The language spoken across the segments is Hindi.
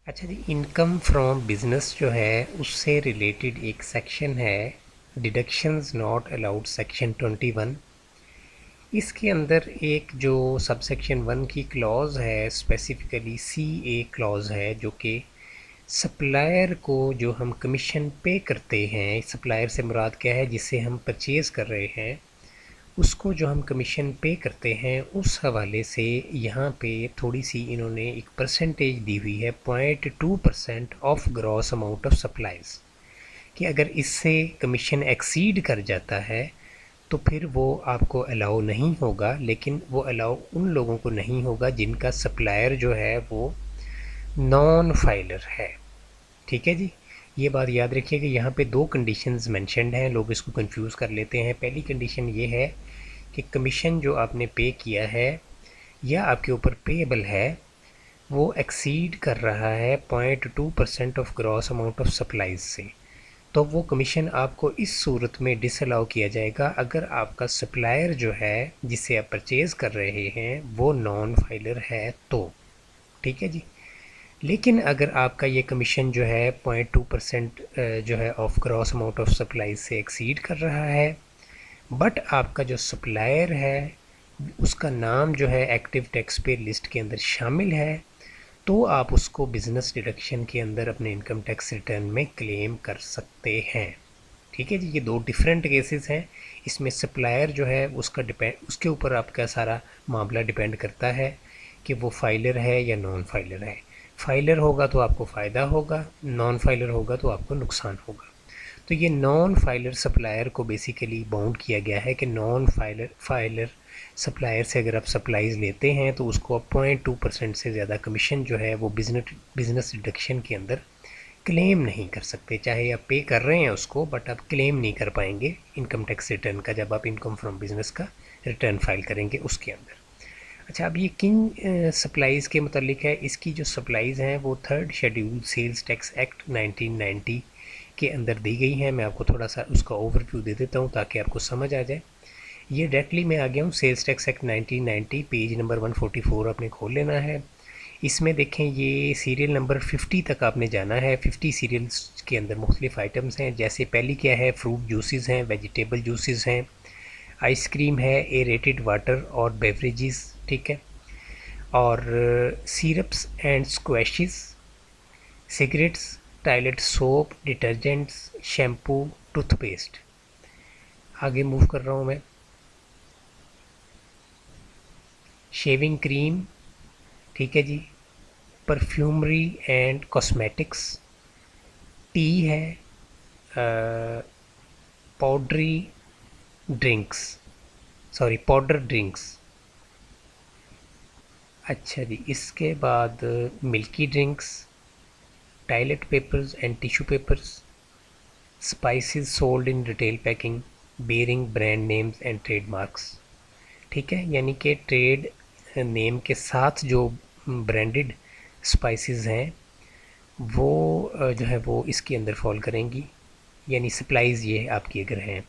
अच्छा जी, इनकम फ्रॉम बिजनेस जो है उससे रिलेटेड एक सेक्शन है, डिडक्शंस नॉट अलाउड, सेक्शन 21। इसके अंदर एक जो सब सेक्शन 1 की क्लॉज है, स्पेसिफिकली सी ए क्लॉज है, जो कि सप्लायर को जो हम कमीशन पे करते हैं, सप्लायर से मुराद क्या है, जिससे हम परचेज़ कर रहे हैं, उसको जो हम कमीशन पे करते हैं, उस हवाले से यहाँ पे थोड़ी सी इन्होंने एक परसेंटेज दी हुई है, 0.2% of gross amount of supplies, कि अगर इससे कमीशन एक्सीड कर जाता है तो फिर वो आपको अलाउ नहीं होगा, लेकिन वो अलाउ उन लोगों को नहीं होगा जिनका सप्लायर जो है वो नॉन फाइलर है। ठीक है जी, ये बात याद रखिए कि यहाँ पे दो कंडीशंस मेंशन्ड हैं, लोग इसको कंफ्यूज कर लेते हैं। पहली कंडीशन ये है कि कमीशन जो आपने पे किया है या आपके ऊपर पेएबल है, वो एक्सीड कर रहा है 0.2% of gross amount of supplies से, तो वो कमीशन आपको इस सूरत में डिसअलाउ किया जाएगा अगर आपका सप्लायर जो है जिससे आप परचेज़ कर रहे हैं वो नॉन फाइलर है तो। ठीक है जी, लेकिन अगर आपका ये कमीशन जो है 0.2% जो है of gross amount of supply से एक्सीड कर रहा है, बट आपका जो सप्लायर है उसका नाम जो है एक्टिव टैक्स पे लिस्ट के अंदर शामिल है, तो आप उसको बिज़नेस डिडक्शन के अंदर अपने इनकम टैक्स रिटर्न में क्लेम कर सकते हैं। ठीक है जी, ये दो डिफरेंट केसेस हैं। इसमें सप्लायर जो है उसका डिपेंड, उसके ऊपर आपका सारा मामला डिपेंड करता है कि वो फाइलर है या नॉन फाइलर है। फाइलर होगा तो आपको फ़ायदा होगा, नॉन फाइलर होगा तो आपको नुकसान होगा। तो ये नॉन फाइलर सप्लायर को बेसिकली बाउंड किया गया है कि नॉन फाइलर सप्लायर से अगर आप सप्लाईज लेते हैं तो उसको आप 0.2% से ज़्यादा कमीशन जो है वो बिज़नेस डिडक्शन के अंदर क्लेम नहीं कर सकते। चाहे आप पे कर रहे हैं उसको, बट आप क्लेम नहीं कर पाएंगे इनकम टैक्स रिटर्न का, जब आप इनकम फ्रॉम बिज़नेस का रिटर्न फाइल करेंगे उसके अंदर। अच्छा, अब ये किन सप्लाईज़ के मतलब है, इसकी जो सप्लाईज़ हैं वो third schedule sales tax act 1990 के अंदर दी गई हैं। मैं आपको थोड़ा सा उसका ओवरव्यू दे देता हूँ ताकि आपको समझ आ जाए। ये डायरेक्टली मैं आ गया हूँ sales tax act 1990, page number 144 आपने खोल लेना है। इसमें देखें ये सीरियल नंबर 50 तक आपने जाना है। 50 सीरियल्स के अंदर मुख्तलिफ आइटम्स हैं, जैसे पहली क्या है, फ्रूट जूसेस हैं, वेजिटेबल जूसेस हैं, आइसक्रीम है, एरेटेड वाटर और बेवरेजेस, ठीक है, और syrups and squashes, cigarettes, toilet soap, detergents, shampoo, toothpaste. आगे मूव कर रहा हूँ मैं। शेविंग क्रीम, ठीक है जी, परफ्यूमरी एंड कॉस्मेटिक्स, टी है, powdery drinks, sorry powder drinks. अच्छा जी, इसके बाद milky drinks, toilet papers and tissue papers, spices sold in retail packing bearing brand names and trademarks. ठीक है, यानी कि ट्रेड नेम के साथ जो ब्रांडेड स्पाइसेस हैं वो जो है वो इसके अंदर फॉल करेंगी, यानी सप्लाईज़ ये आपकी अगर हैं।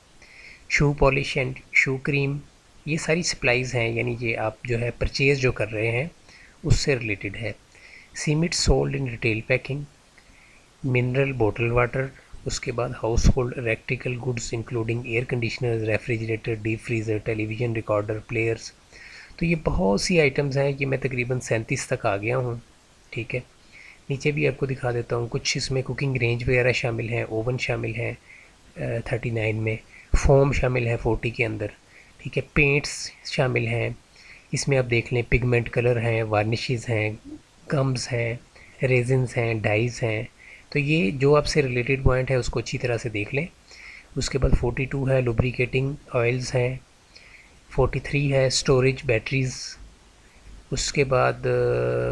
Shoe polish and shoe cream, ये सारी सप्लाईज़ हैं, यानी ये आप जो है परचेज़ जो कर रहे हैं उससे रिलेटेड है। Cement sold in retail packing, mineral bottle water, उसके बाद house hold electrical goods including air conditioner, refrigerator, deep freezer, television recorder, players. तो ये बहुत सी आइटम्स हैं, ये मैं तकरीबन 37 तक आ गया हूँ। ठीक है, नीचे भी आपको दिखा देता हूँ, कुछ इसमें कुकिंग रेंज वगैरह शामिल हैं, ओवन शामिल है 39 में, फोम शामिल है 40 के अंदर। ठीक है, पेंट्स शामिल हैं, इसमें आप देख लें पिगमेंट कलर हैं, वार्निशेस हैं, गम्स हैं, रेजिन्स हैं, डाइज़ हैं। तो ये जो आपसे रिलेटेड पॉइंट है उसको अच्छी तरह से देख लें। उसके बाद 42 है लुब्रिकेटिंग ऑयल्स हैं, 43 है स्टोरेज बैटरीज़। उसके बाद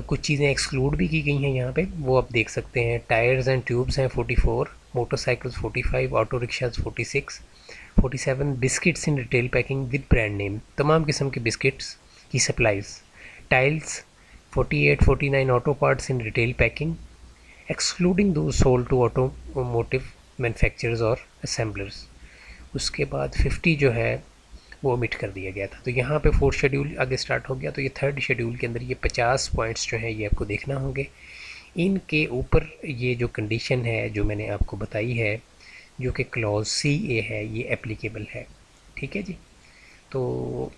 कुछ चीज़ें एक्सक्लूड भी की गई हैं यहाँ पे, वो आप देख सकते हैं। टायर्स एंड ट्यूब्स हैं 44, motorcycles 45, auto rickshaws 46, 47 biscuits in retail packing with brand name, तमाम किस्म के बिस्किट्स की supplies. Tiles 48, 49 auto parts in retail packing excluding दो सोल्ड टू ऑटोमोटिव मैन्युफैक्चरर्स और असेंबलर्स। उसके बाद 50 जो है वो ओमिट कर दिया गया था। तो यहाँ पे फोर्थ शेड्यूल आगे स्टार्ट हो गया। तो ये थर्ड शेड्यूल के अंदर ये 50 पॉइंट्स जो हैं ये आपको देखना होंगे। इनके ऊपर ये जो कंडीशन है जो मैंने आपको बताई है, जो कि क्लॉज सी ए है, ये एप्लीकेबल है। ठीक है जी। तो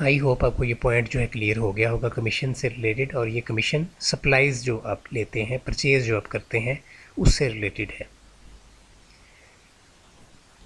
आई होप आपको ये पॉइंट जो है क्लियर हो गया होगा कमीशन से रिलेटेड, और ये कमीशन सप्लाईज़ जो आप लेते हैं, परचेज़ जो आप करते हैं, उससे रिलेटेड है।